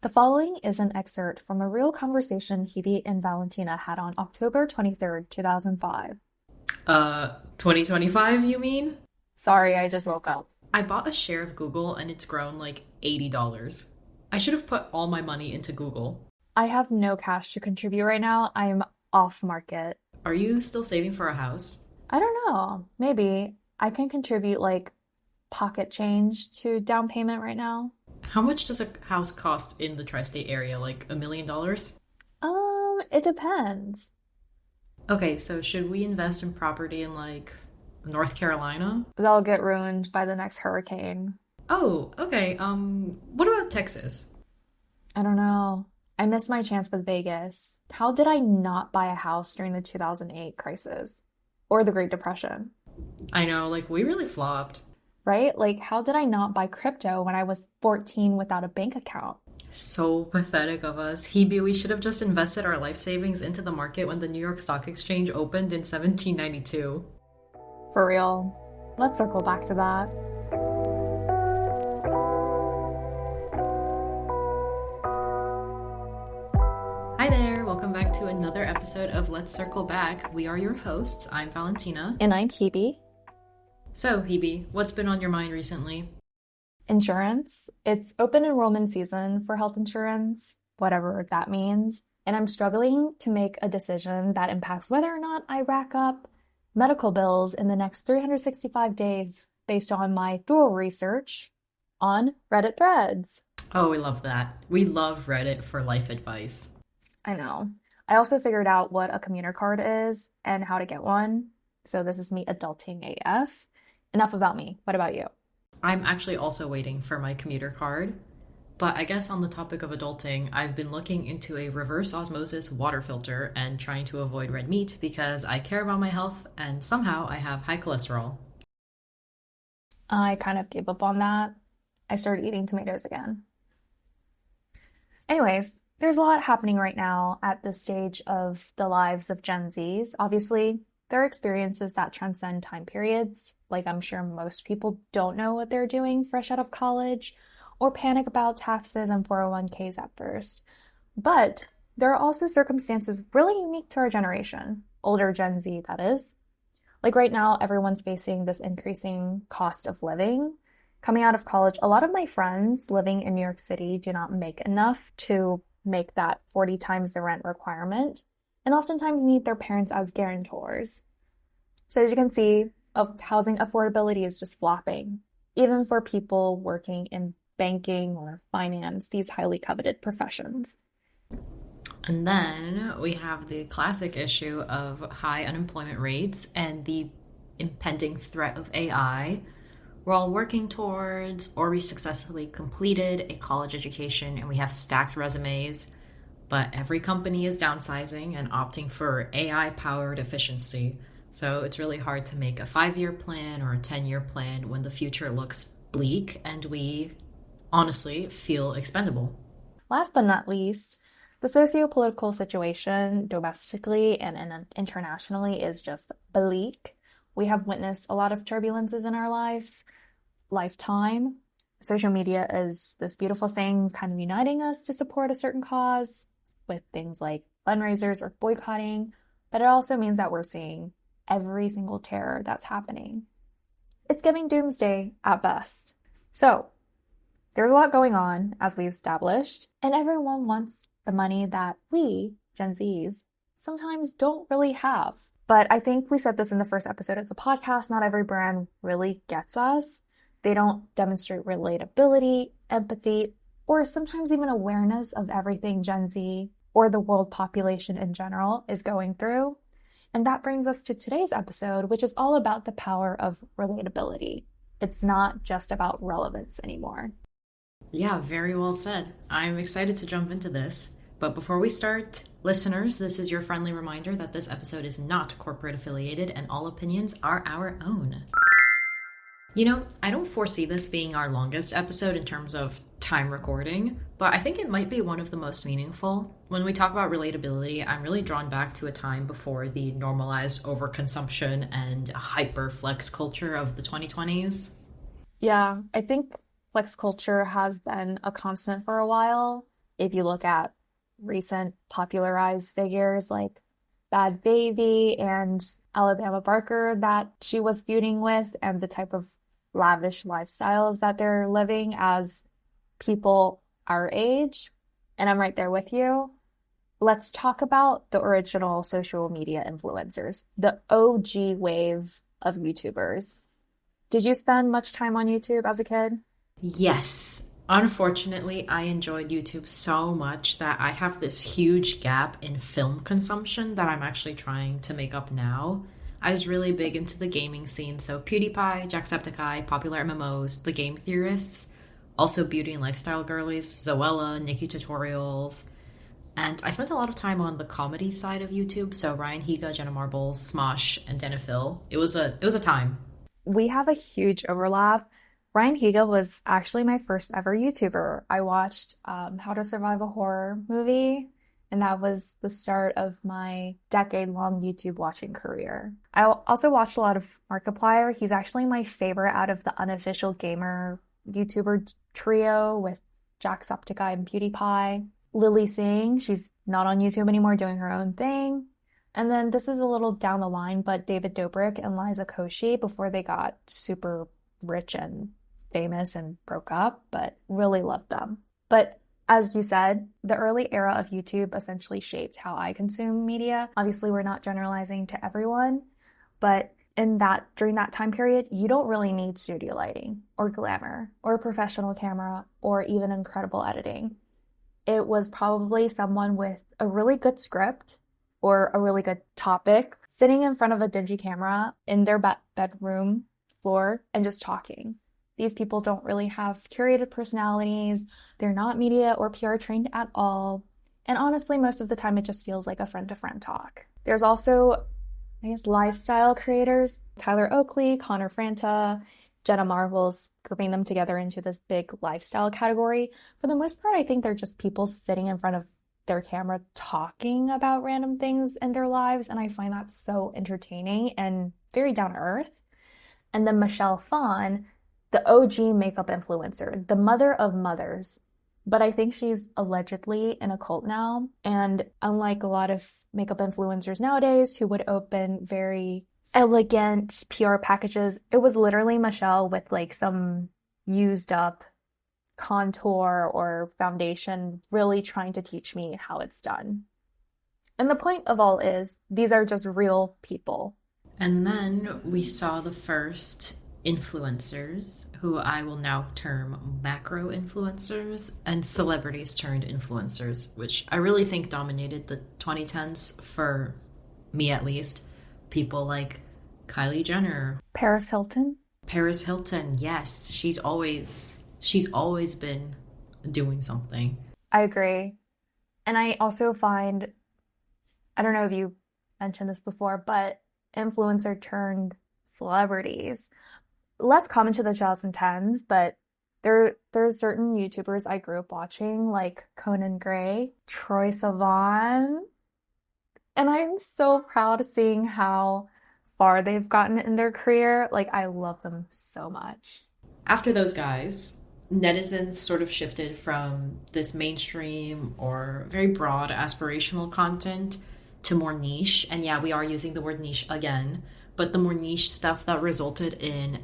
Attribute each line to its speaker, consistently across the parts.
Speaker 1: The following is an excerpt from a real conversation Hebe and Valentina had on October 23rd, 2005.
Speaker 2: 2025, you mean?
Speaker 1: Sorry, I just woke up.
Speaker 2: I bought a share of Google and it's grown like $80. I should have put all my money into Google.
Speaker 1: I have no cash to contribute right now. I'm off market.
Speaker 2: Are you still saving for a house?
Speaker 1: I don't know. Maybe I can contribute like pocket change to down payment right now.
Speaker 2: How much does a house cost in the tri-state area? Like $1 million?
Speaker 1: It depends.
Speaker 2: Okay, so should we invest in property in like North Carolina?
Speaker 1: They'll get ruined by the next hurricane.
Speaker 2: Oh, okay. What about Texas?
Speaker 1: I don't know. I missed my chance with Vegas. How did I not buy a house during the 2008 crisis or the Great Depression?
Speaker 2: I know, like we really flopped.
Speaker 1: Right? Like, how did I not buy crypto when I was 14 without a bank account?
Speaker 2: So pathetic of us. Hebe, we should have just invested our life savings into the market when the New York Stock Exchange opened in 1792.
Speaker 1: For real. Let's circle back to that.
Speaker 2: Hi there, welcome back to another episode of Let's Circle Back. We are your hosts. I'm Valentina.
Speaker 1: And I'm Hebe.
Speaker 2: So, Hebe, what's been on your mind recently?
Speaker 1: Insurance. It's open enrollment season for health insurance, whatever that means. And I'm struggling to make a decision that impacts whether or not I rack up medical bills in the next 365 days based on my thorough research on Reddit threads.
Speaker 2: Oh, we love that. We love Reddit for life advice.
Speaker 1: I know. I also figured out what a commuter card is and how to get one. So this is me adulting AF. Enough about me. What about you?
Speaker 2: I'm actually also waiting for my commuter card. But I guess on the topic of adulting, I've been looking into a reverse osmosis water filter and trying to avoid red meat because I care about my health and somehow I have high cholesterol.
Speaker 1: I kind of gave up on that. I started eating tomatoes again. Anyways, there's a lot happening right now at this stage of the lives of Gen Zs. Obviously, there are experiences that transcend time periods. Like I'm sure most people don't know what they're doing fresh out of college or panic about taxes and 401ks at first. But there are also circumstances really unique to our generation, older Gen Z, that is. Like right now, everyone's facing this increasing cost of living. Coming out of college, a lot of my friends living in New York City do not make enough to make that 40 times the rent requirement, and oftentimes need their parents as guarantors. So as you can see, housing affordability is just flopping, even for people working in banking or finance, these highly coveted professions.
Speaker 2: And then we have the classic issue of high unemployment rates and the impending threat of AI. We're all working towards, or we successfully completed a college education and we have stacked resumes, but every company is downsizing and opting for AI-powered efficiency. So it's really hard to make a 5-year plan or a 10-year plan when the future looks bleak and we honestly feel expendable.
Speaker 1: Last but not least, the socio-political situation domestically and internationally is just bleak. We have witnessed a lot of turbulences in our lifetime. Social media is this beautiful thing kind of uniting us to support a certain cause with things like fundraisers or boycotting, but it also means that we're seeing every single terror that's happening. It's giving doomsday at best. So there's a lot going on, as we established, and everyone wants the money that we, Gen Zs, sometimes don't really have. But I think we said this in the first episode of the podcast, not every brand really gets us. They don't demonstrate relatability, empathy, or sometimes even awareness of everything Gen Z or the world population in general is going through. And that brings us to today's episode, which is all about the power of relatability. It's not just about relevance anymore.
Speaker 2: Yeah, very well said. I'm excited to jump into this. But before we start, listeners, this is your friendly reminder that this episode is not corporate affiliated and all opinions are our own. You know, I don't foresee this being our longest episode in terms of time recording, but I think it might be one of the most meaningful. When we talk about relatability, I'm really drawn back to a time before the normalized overconsumption and hyper flex culture of the 2020s.
Speaker 1: Yeah, I think flex culture has been a constant for a while. If you look at recent popularized figures like Bad Baby and Alabama Barker that she was feuding with, and the type of lavish lifestyles that they're living as people our age, and I'm right there with you. Let's talk about the original social media influencers, the OG wave of YouTubers. Did you spend much time on YouTube as a kid?
Speaker 2: Yes. Unfortunately, I enjoyed YouTube so much that I have this huge gap in film consumption that I'm actually trying to make up now. I was really big into the gaming scene, so PewDiePie, Jacksepticeye, popular MMOs, the game theorists, also beauty and lifestyle girlies, Zoella, Nikki Tutorials, and I spent a lot of time on the comedy side of YouTube, so Ryan Higa, Jenna Marbles, Smosh, and Dana Phil. It was a time.
Speaker 1: We have a huge overlap. Ryan Higa was actually my first ever YouTuber. I watched How to Survive a Horror Movie, and that was the start of my decade-long YouTube watching career. I also watched a lot of Markiplier. He's actually my favorite out of the unofficial gamer YouTuber trio with Jacksepticeye and PewDiePie. Lily Singh, she's not on YouTube anymore doing her own thing. And then this is a little down the line, but David Dobrik and Liza Koshy before they got super rich and famous and broke up, but really loved them. But as you said, the early era of YouTube essentially shaped how I consume media. Obviously, we're not generalizing to everyone, but during that time period, you don't really need studio lighting or glamour or a professional camera or even incredible editing. It was probably someone with a really good script or a really good topic sitting in front of a dingy camera in their bedroom floor and just talking. These people don't really have curated personalities. They're not media or PR trained at all. And honestly, most of the time it just feels like a friend-to-friend talk. There's also, I guess, lifestyle creators, Tyler Oakley, Connor Franta, Jenna Marbles, grouping them together into this big lifestyle category. For the most part, I think they're just people sitting in front of their camera talking about random things in their lives, and I find that so entertaining and very down to earth. And then Michelle Phan, the OG makeup influencer, the mother of mothers. But I think she's allegedly in a cult now. And unlike a lot of makeup influencers nowadays who would open very elegant PR packages, it was literally Michelle with like some used up contour or foundation really trying to teach me how it's done. And the point of all is, these are just real people.
Speaker 2: And then we saw the first influencers, who I will now term macro influencers, and celebrities turned influencers, which I really think dominated the 2010s for me at least. People like Kylie Jenner,
Speaker 1: Paris Hilton.
Speaker 2: Paris Hilton, yes, she's always been doing something.
Speaker 1: I agree. And I also find, I don't know if you mentioned this before, but influencer turned celebrities. Less common to the 2010s, but there's certain YouTubers I grew up watching, like Conan Gray, Troye Sivan, and I'm so proud of seeing how far they've gotten in their career. Like, I love them so much.
Speaker 2: After those guys, netizens sort of shifted from this mainstream or very broad aspirational content to more niche. And yeah, we are using the word niche again, but the more niche stuff that resulted in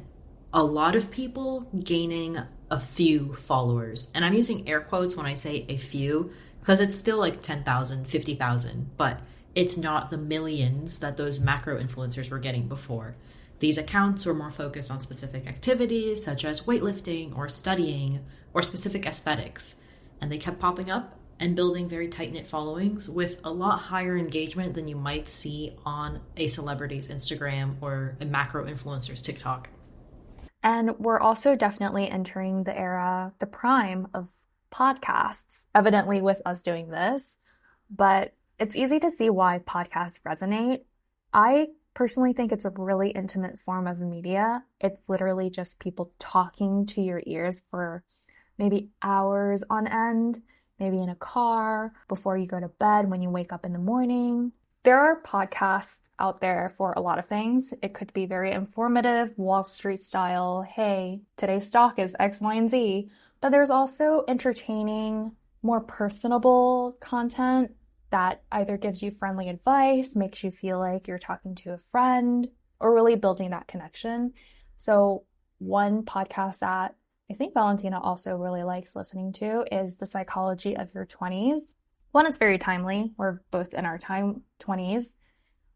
Speaker 2: a lot of people gaining a few followers. And I'm using air quotes when I say a few, because it's still like 10,000, 50,000, but it's not the millions that those macro influencers were getting before. These accounts were more focused on specific activities such as weightlifting or studying or specific aesthetics. And they kept popping up and building very tight-knit followings with a lot higher engagement than you might see on a celebrity's Instagram or a macro influencer's TikTok.
Speaker 1: And we're also definitely entering the era, the prime of podcasts, evidently with us doing this. But it's easy to see why podcasts resonate. I personally think it's a really intimate form of media. It's literally just people talking to your ears for maybe hours on end, maybe in a car, before you go to bed, when you wake up in the morning. There are podcasts out there for a lot of things. It could be very informative, Wall Street style, hey, today's stock is X, Y, and Z. But there's also entertaining, more personable content that either gives you friendly advice, makes you feel like you're talking to a friend, or really building that connection. So one podcast that I think Valentina also really likes listening to is The Psychology of Your 20s. One, it's very timely. We're both in our 20s,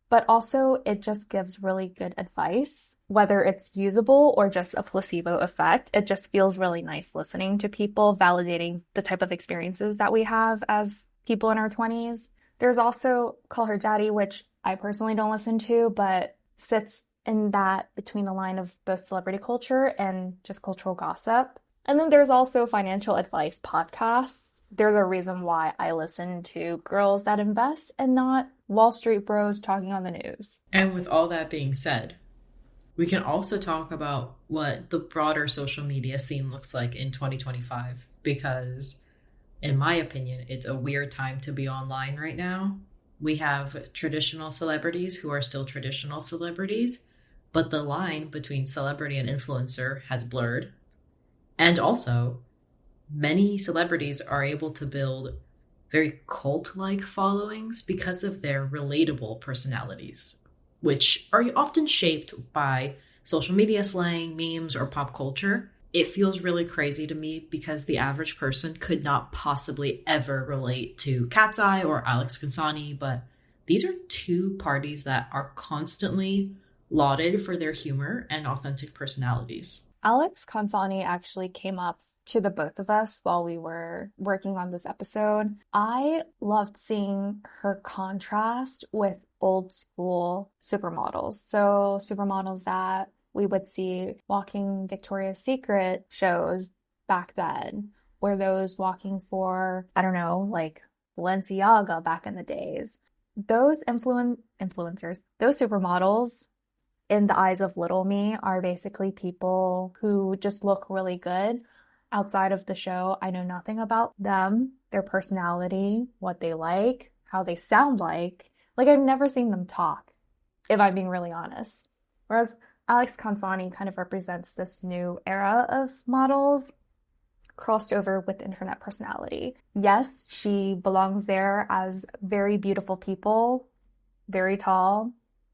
Speaker 1: but also it just gives really good advice, whether it's usable or just a placebo effect. It just feels really nice listening to people validating the type of experiences that we have as people in our 20s. There's also Call Her Daddy, which I personally don't listen to, but sits in that between the line of both celebrity culture and just cultural gossip. And then there's also financial advice podcasts. There's a reason why I listen to Girls That Invest and not Wall Street Bros talking on the news.
Speaker 2: And with all that being said, we can also talk about what the broader social media scene looks like in 2025, because in my opinion, it's a weird time to be online right now. We have traditional celebrities who are still traditional celebrities, but the line between celebrity and influencer has blurred. And also, many celebrities are able to build very cult-like followings because of their relatable personalities, which are often shaped by social media slang, memes, or pop culture. It feels really crazy to me because the average person could not possibly ever relate to Cat's Eye or Alex Consani, but these are two parties that are constantly lauded for their humor and authentic personalities.
Speaker 1: Alex Consani actually came up to the both of us while we were working on this episode. I loved seeing her contrast with old school supermodels. So supermodels that we would see walking Victoria's Secret shows back then, or those walking for, I don't know, like Balenciaga back in the days. Those influencers, those supermodels, in the eyes of little me, are basically people who just look really good. Outside of the show, I know nothing about them, their personality, what they like, how they sound like. Like, I've never seen them talk, if I'm being really honest. Whereas Alex Consani kind of represents this new era of models crossed over with internet personality. Yes, she belongs there as very beautiful people, very tall,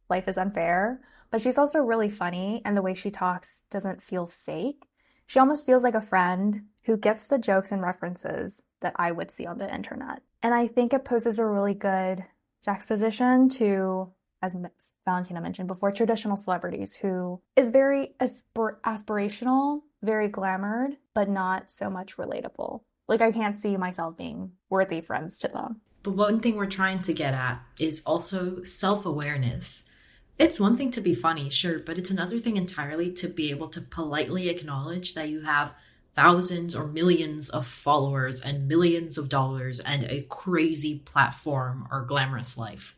Speaker 1: life is unfair, but she's also really funny, and the way she talks doesn't feel fake. She almost feels like a friend who gets the jokes and references that I would see on the internet. And I think it poses a really good juxtaposition to, as Valentina mentioned before, traditional celebrities, who is very aspirational, very glamored, but not so much relatable. Like, I can't see myself being worthy friends to them.
Speaker 2: But one thing we're trying to get at is also self-awareness. It's one thing to be funny, sure, but it's another thing entirely to be able to politely acknowledge that you have thousands or millions of followers and millions of dollars and a crazy platform or glamorous life.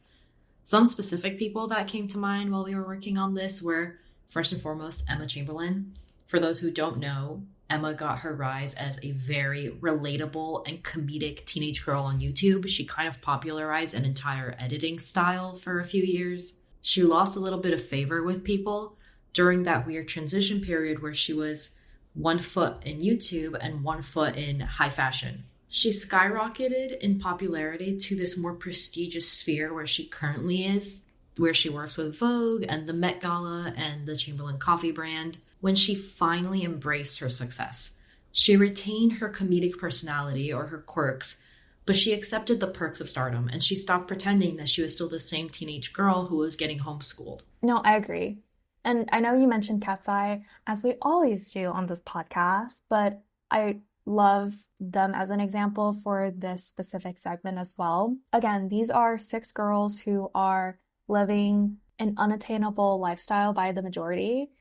Speaker 2: Some specific people that came to mind while we were working on this were, first and foremost, Emma Chamberlain. For those who don't know, Emma got her rise as a very relatable and comedic teenage girl on YouTube. She kind of popularized an entire editing style for a few years. She lost a little bit of favor with people during that weird transition period where she was 1 foot in YouTube and 1 foot in high fashion. She skyrocketed in popularity to this more prestigious sphere where she currently is, where she works with Vogue and the Met Gala and the Chamberlain coffee brand, when she finally embraced her success. She retained her comedic personality or her quirks, but she accepted the perks of stardom, and she stopped pretending that she was still the same teenage girl who was getting homeschooled.
Speaker 1: No, I agree. And I know you mentioned Cat's Eye, as we always do on this podcast, but I love them as an example for this specific segment as well. Again, these are 6 girls who are living an unattainable lifestyle by the majority.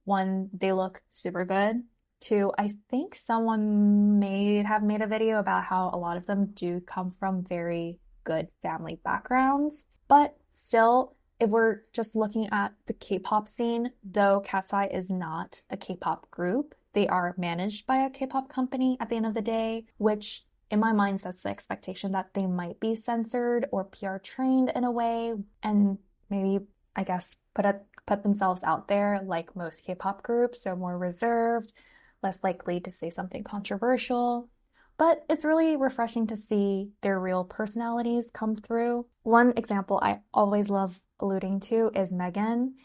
Speaker 1: 1, they look super good. 2, I think someone may have made a video about how a lot of them do come from very good family backgrounds. But still, if we're just looking at the K-pop scene, though Cat's Eye is not a K-pop group, they are managed by a K-pop company at the end of the day, which in my mind sets the expectation that they might be censored or PR trained in a way, and maybe, I guess, put themselves out there like most K-pop groups, so more reserved, less likely to say something controversial. but it's really refreshing to see their real personalities come through. One example I always love alluding to is Megan.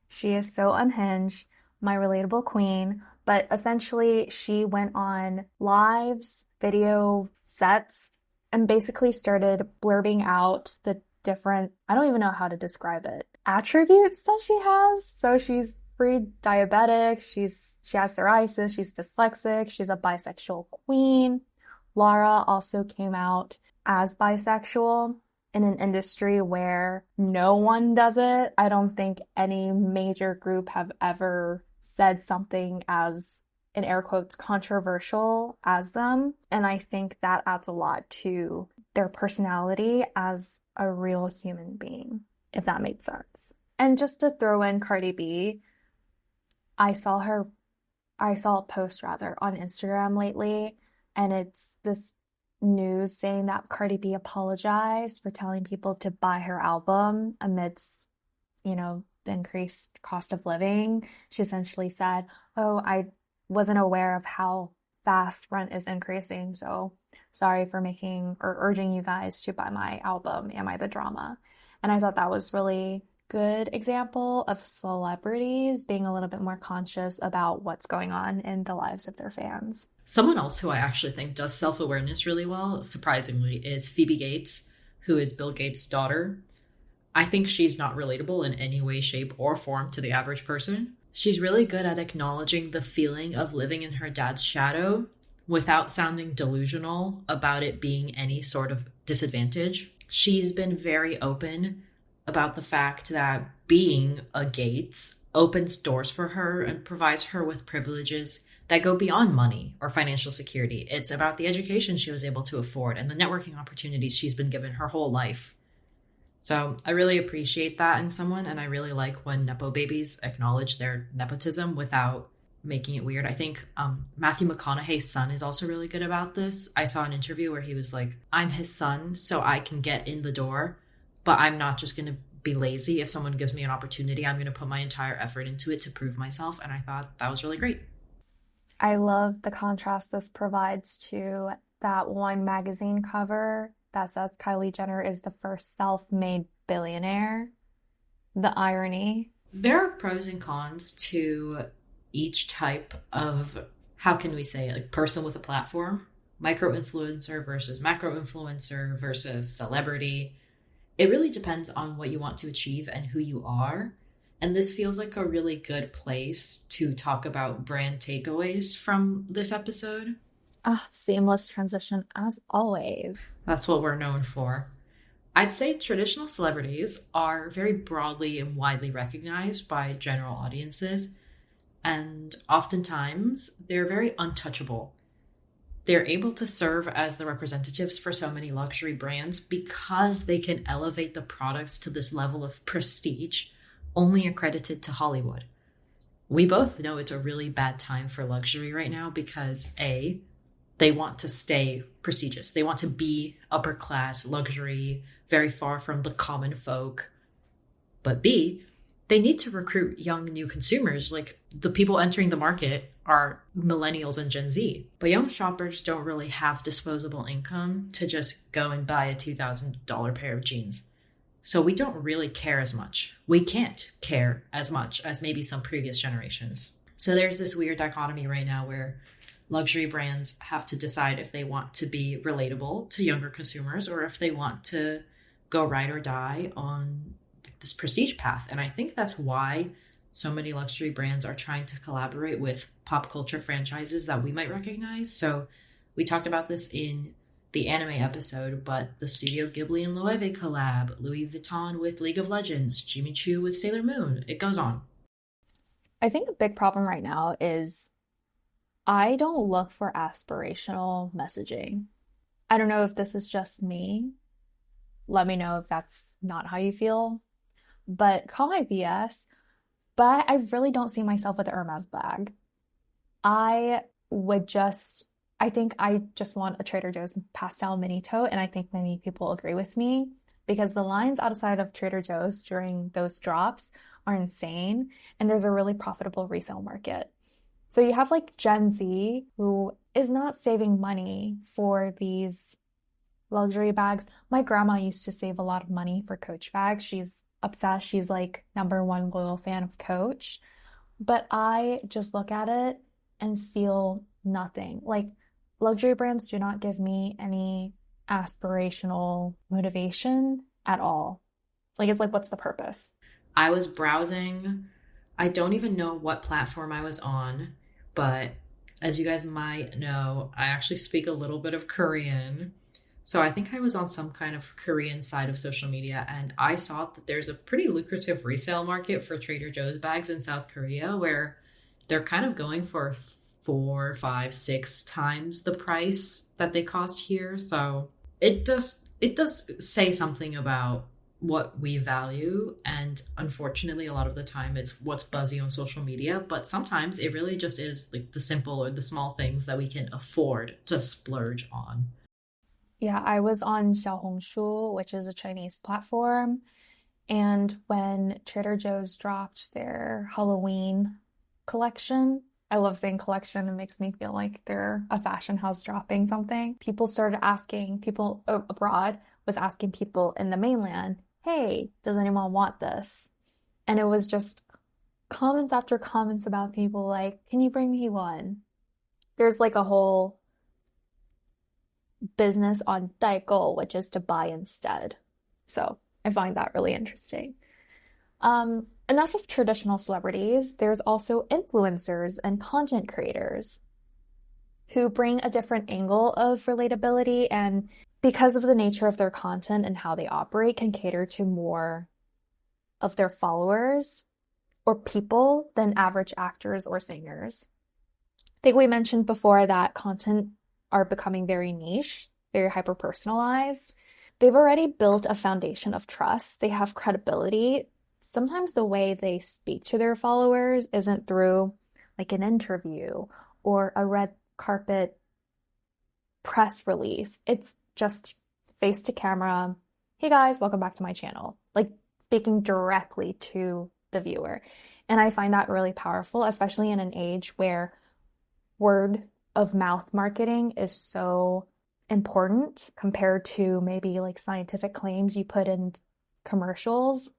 Speaker 1: She is so unhinged, my relatable queen, but essentially she went on lives, video sets, and basically started blurbing out the different, I don't even know how to describe it, attributes that she has. So she's pre-diabetic, she has psoriasis, she's dyslexic, she's a bisexual queen. Lara also came out as bisexual in an industry where no one does it. I don't think any major group have ever said something as, in air quotes, controversial as them. And I think that adds a lot to their personality as a real human being, if that made sense. And just to throw in Cardi B, I saw a post rather on Instagram lately, and it's this news saying that Cardi B apologized for telling people to buy her album amidst, the increased cost of living. She essentially said, "Oh, I wasn't aware of how fast rent is increasing, so sorry for making or urging you guys to buy my album, Am I the Drama?" And I thought that was really good example of celebrities being a little bit more conscious about what's going on in the lives of their fans.
Speaker 2: Someone else who I actually think does self-awareness really well, surprisingly, is Phoebe Gates, who is Bill Gates' daughter. I think she's not relatable in any way, shape, or form to the average person. She's really good at acknowledging the feeling of living in her dad's shadow without sounding delusional about it being any sort of disadvantage. She's been very open about the fact that being a Gates opens doors for her and provides her with privileges that go beyond money or financial security. It's about the education she was able to afford and the networking opportunities she's been given her whole life. So I really appreciate that in someone, and I really like when Nepo babies acknowledge their nepotism without making it weird. I think Matthew McConaughey's son is also really good about this. I saw an interview where he was like, "I'm his son, so I can get in the door, but I'm not just going to be lazy. If someone gives me an opportunity, I'm going to put my entire effort into it to prove myself." And I thought that was really great.
Speaker 1: I love the contrast this provides to that one magazine cover that says Kylie Jenner is the first self-made billionaire. The irony.
Speaker 2: There are pros and cons to each type of, how can we say, like person with a platform. Micro-influencer versus macro-influencer versus celebrity. It really depends on what you want to achieve and who you are. And this feels like a really good place to talk about brand takeaways from this episode.
Speaker 1: Seamless transition as always.
Speaker 2: That's what we're known for. I'd say traditional celebrities are very broadly and widely recognized by general audiences. And oftentimes, they're very untouchable. They're able to serve as the representatives for so many luxury brands because they can elevate the products to this level of prestige only accredited to Hollywood. We both know it's a really bad time for luxury right now because A, they want to stay prestigious. They want to be upper class luxury, very far from the common folk. But B, they need to recruit young new consumers. Like the people entering the market are millennials and Gen Z. But young shoppers don't really have disposable income to just go and buy a $2,000 pair of jeans. So we don't really care as much. We can't care as much as maybe some previous generations. So there's this weird dichotomy right now where luxury brands have to decide if they want to be relatable to younger consumers or if they want to go ride or die on this prestige path. And I think that's why so many luxury brands are trying to collaborate with pop culture franchises that we might recognize. So we talked about this in the anime episode, but the Studio Ghibli and Loewe collab, Louis Vuitton with League of Legends, Jimmy Choo with Sailor Moon, it goes on.
Speaker 1: I think a big problem right now is I don't look for aspirational messaging. I don't know if this is just me. Let me know if that's not how you feel. But call my BS. But I really don't see myself with the Hermes bag. I think I just want a Trader Joe's pastel mini tote, and I think many people agree with me because the lines outside of Trader Joe's during those drops are insane, and there's a really profitable resale market. So you have like Gen Z who is not saving money for these luxury bags. My grandma used to save a lot of money for Coach bags. She's obsessed. She's like number one loyal fan of Coach. But I just look at it and feel nothing. Like luxury brands do not give me any aspirational motivation at all. Like it's like, what's the purpose?
Speaker 2: I was browsing. I don't even know what platform I was on, but as you guys might know, I actually speak a little bit of Korean. So I think I was on some kind of Korean side of social media, and I saw that there's a pretty lucrative resale market for Trader Joe's bags in South Korea where they're kind of going for 4, 5, 6 times the price that they cost here. So it does say something about what we value, and unfortunately a lot of the time it's what's buzzy on social media, but sometimes it really just is like the simple or the small things that we can afford to splurge on.
Speaker 1: Yeah, I was on Xiaohongshu, which is a Chinese platform, and when Trader Joe's dropped their Halloween collection, I love saying collection, it makes me feel like they're a fashion house dropping something. People started asking, people abroad was asking people in the mainland, hey, does anyone want this? And it was just comments after comments about people like, can you bring me one? There's like a whole business on daigou, which is to buy instead. So I find that really interesting. Enough of traditional celebrities. There's also influencers and content creators who bring a different angle of relatability, and because of the nature of their content and how they operate, can cater to more of their followers or people than average actors or singers. I think we mentioned before that content are becoming very niche, very hyper personalized. They've already built a foundation of trust. They have credibility. Sometimes the way they speak to their followers isn't through like an interview or a red carpet press release. It's just face to camera. Hey guys, welcome back to my channel. Like speaking directly to the viewer. And I find that really powerful, especially in an age where word of mouth marketing is so important compared to maybe like scientific claims you put in commercials.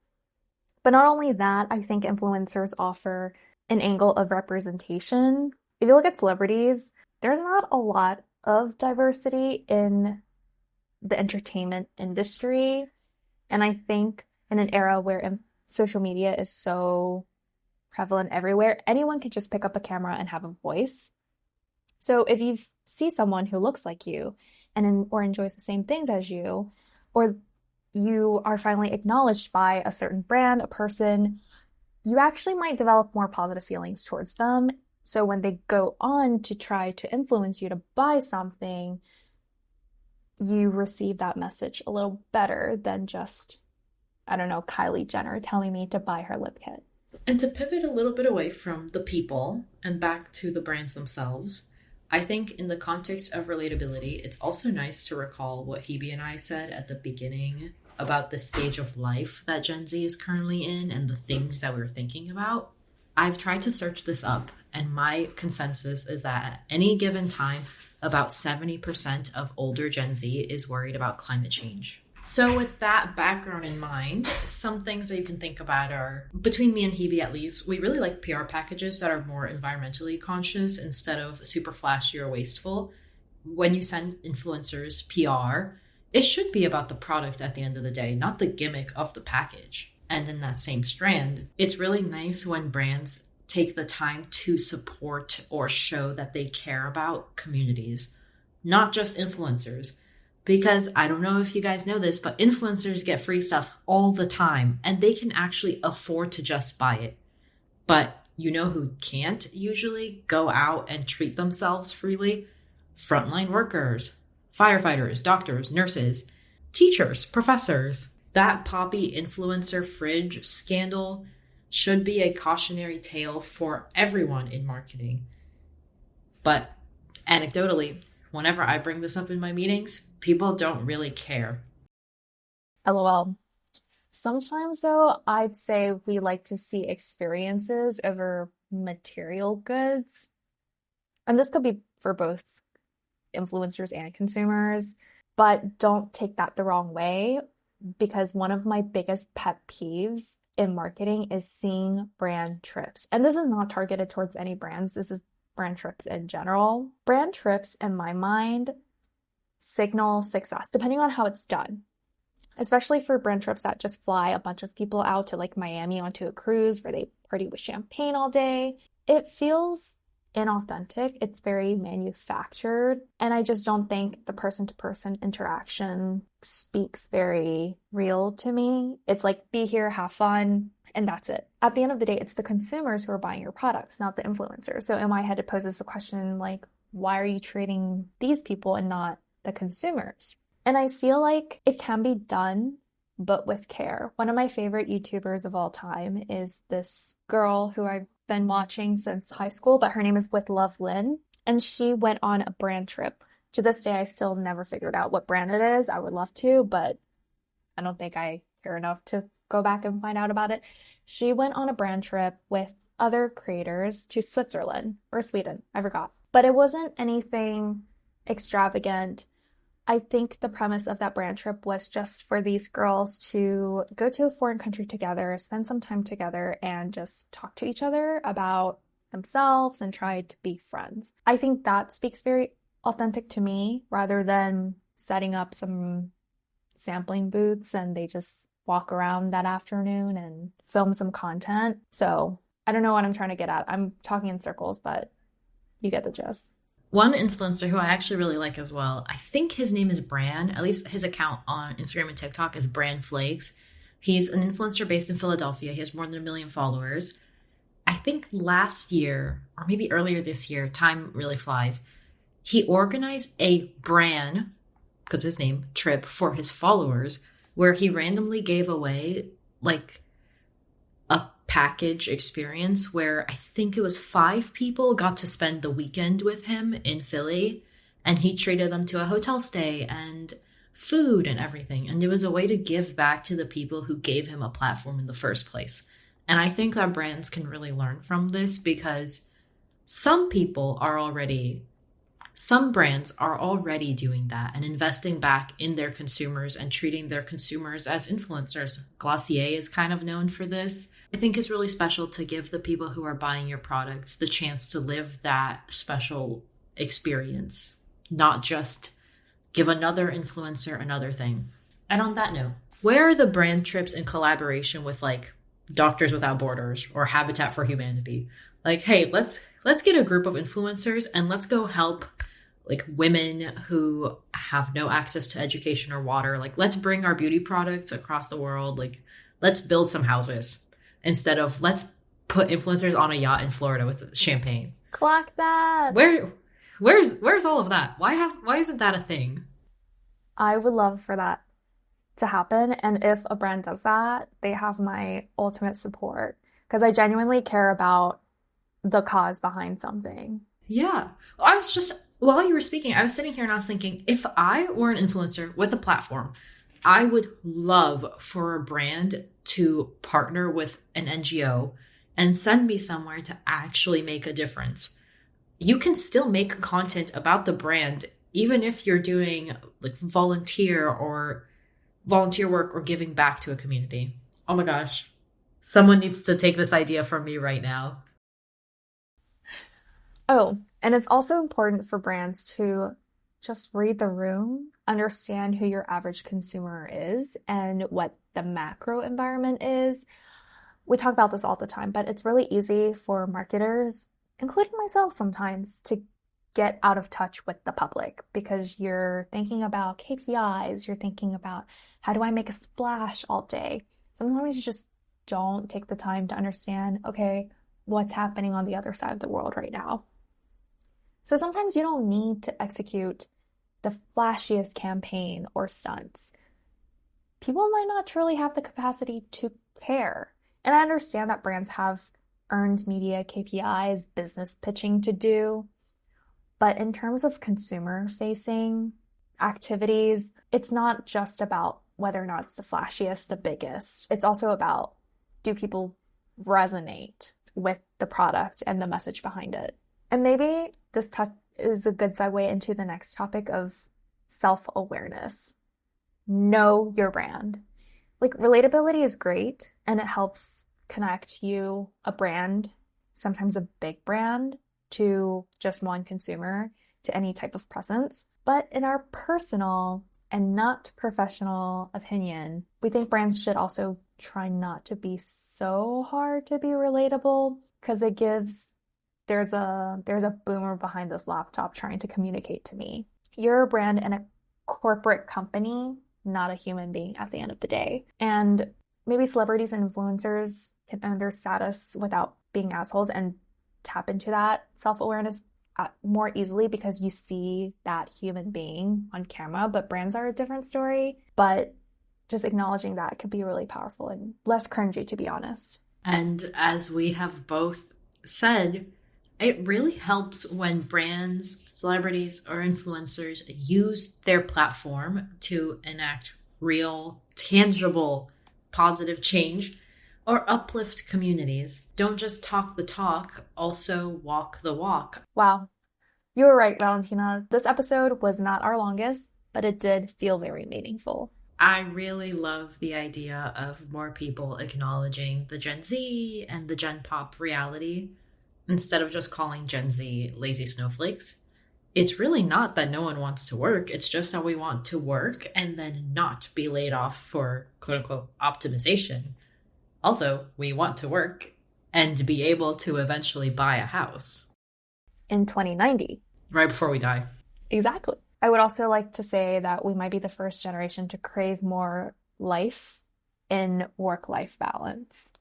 Speaker 1: But not only that, I think influencers offer an angle of representation. If you look at celebrities, there's not a lot of diversity in the entertainment industry. And I think in an era where social media is so prevalent everywhere, anyone can just pick up a camera and have a voice. So if you see someone who looks like you and or enjoys the same things as you, or you are finally acknowledged by a certain brand, a person, you actually might develop more positive feelings towards them. So when they go on to try to influence you to buy something, you receive that message a little better than just, I don't know, Kylie Jenner telling me to buy her lip kit.
Speaker 2: And to pivot a little bit away from the people and back to the brands themselves, I think in the context of relatability, it's also nice to recall what Hebe and I said at the beginning about the stage of life that Gen Z is currently in and the things that we're thinking about. I've tried to search this up, and my consensus is that at any given time, about 70% of older Gen Z is worried about climate change. So with that background in mind, some things that you can think about are, between me and Hebe at least, we really like PR packages that are more environmentally conscious instead of super flashy or wasteful. When you send influencers PR, it should be about the product at the end of the day, not the gimmick of the package. And in that same strand, it's really nice when brands take the time to support or show that they care about communities, not just influencers. Because I don't know if you guys know this, but influencers get free stuff all the time and they can actually afford to just buy it. But you know who can't usually go out and treat themselves freely? Frontline workers, firefighters, doctors, nurses, teachers, professors. That Poppy influencer fridge scandal should be a cautionary tale for everyone in marketing. But anecdotally, whenever I bring this up in my meetings, people don't really care.
Speaker 1: LOL. Sometimes, though, I'd say we like to see experiences over material goods. And this could be for both influencers and consumers. But don't take that the wrong way, because one of my biggest pet peeves in marketing is seeing brand trips. And this is not targeted towards any brands. This is brand trips in general. Brand trips, in my mind, signal success, depending on how it's done. Especially for brand trips that just fly a bunch of people out to like Miami onto a cruise where they party with champagne all day. It feels inauthentic. It's very manufactured. And I just don't think the person-to-person interaction speaks very real to me. It's like, be here, have fun, and that's it. At the end of the day, it's the consumers who are buying your products, not the influencers. So in my head, it poses the question like, why are you treating these people and not the consumers? And I feel like it can be done, but with care. One of my favorite YouTubers of all time is this girl who I've been watching since high school, but her name is With Love Lynn, and she went on a brand trip. To this day, I still never figured out what brand it is. I would love to, but I don't think I care enough to go back and find out about it. She went on a brand trip with other creators to Switzerland or Sweden, I forgot. But it wasn't anything extravagant. I think the premise of that brand trip was just for these girls to go to a foreign country together, spend some time together, and just talk to each other about themselves and try to be friends. I think that speaks very authentic to me, rather than setting up some sampling booths and they just walk around that afternoon and film some content. So I don't know what I'm trying to get at. I'm talking in circles, but you get the gist.
Speaker 2: One influencer who I actually really like as well, I think his name is Bran, at least his account on Instagram and TikTok is Bran Flakes. He's an influencer based in Philadelphia. He has more than 1 million followers. I think last year, or maybe earlier this year, time really flies, he organized a Bran, because his name, trip for his followers, where he randomly gave away like a package experience where I think it was 5 people got to spend the weekend with him in Philly, and he treated them to a hotel stay and food and everything. And it was a way to give back to the people who gave him a platform in the first place. And I think that brands can really learn from this, because some brands are already doing that and investing back in their consumers and treating their consumers as influencers. Glossier is kind of known for this. I think it's really special to give the people who are buying your products the chance to live that special experience, not just give another influencer another thing. And on that note, where are the brand trips in collaboration with like Doctors Without Borders or Habitat for Humanity? Like, hey, let's get a group of influencers and let's go help like women who have no access to education or water. Like, let's bring our beauty products across the world. Like, let's build some houses instead of let's put influencers on a yacht in Florida with champagne.
Speaker 1: Clock that.
Speaker 2: Where's all of that? Why isn't that a thing?
Speaker 1: I would love for that to happen. And if a brand does that, they have my ultimate support, because I genuinely care about the cause behind something.
Speaker 2: Yeah. While you were speaking, I was sitting here and I was thinking, if I were an influencer with a platform, I would love for a brand to partner with an NGO and send me somewhere to actually make a difference. You can still make content about the brand, even if you're doing like volunteer work or giving back to a community. Oh my gosh. Someone needs to take this idea from me right now.
Speaker 1: Oh, and it's also important for brands to just read the room, understand who your average consumer is and what the macro environment is. We talk about this all the time, but it's really easy for marketers, including myself sometimes, to get out of touch with the public, because you're thinking about KPIs, you're thinking about how do I make a splash all day. Sometimes you just don't take the time to understand, okay, what's happening on the other side of the world right now. So sometimes you don't need to execute the flashiest campaign or stunts. People might not truly have the capacity to care. And I understand that brands have earned media KPIs, business pitching to do. But in terms of consumer-facing activities, it's not just about whether or not it's the flashiest, the biggest. It's also about, do people resonate with the product and the message behind it? And maybe this is a good segue into the next topic of self-awareness. Know your brand. Like, relatability is great and it helps connect you, a brand, sometimes a big brand, to just one consumer, to any type of presence. But in our personal and not professional opinion, we think brands should also try not to be so hard to be relatable, because there's a boomer behind this laptop trying to communicate to me. You're a brand in a corporate company, not a human being at the end of the day. And maybe celebrities and influencers can earn their status without being assholes and tap into that self-awareness more easily because you see that human being on camera. But brands are a different story. But just acknowledging that could be really powerful and less cringy, to be honest.
Speaker 2: And as we have both said, it really helps when brands, celebrities, or influencers use their platform to enact real, tangible, positive change or uplift communities. Don't just talk the talk, also walk the walk.
Speaker 1: Wow. You were right, Valentina. This episode was not our longest, but it did feel very meaningful.
Speaker 2: I really love the idea of more people acknowledging the Gen Z and the Gen Pop reality instead of just calling Gen Z lazy snowflakes. It's really not that no one wants to work. It's just that we want to work and then not be laid off for quote unquote optimization. Also, we want to work and be able to eventually buy a house.
Speaker 1: In 2090.
Speaker 2: Right before we die.
Speaker 1: Exactly. I would also like to say that we might be the first generation to crave more life in work-life balance.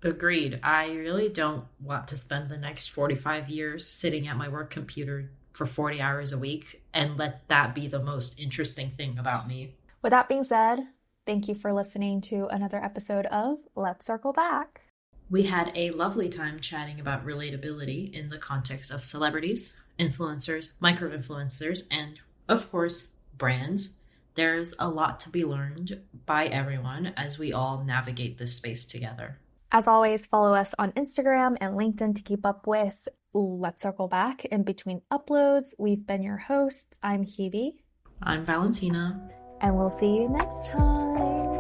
Speaker 2: Agreed. I really don't want to spend the next 45 years sitting at my work computer for 40 hours a week and let that be the most interesting thing about me.
Speaker 1: With that being said, thank you for listening to another episode of Let's Circle Back.
Speaker 2: We had a lovely time chatting about relatability in the context of celebrities, influencers, micro-influencers, and, of course, brands. There's a lot to be learned by everyone as we all navigate this space together.
Speaker 1: As always, follow us on Instagram and LinkedIn to keep up with Let's Circle Back in between uploads. We've been your hosts. I'm Hebe.
Speaker 2: I'm Valentina.
Speaker 1: And we'll see you next time.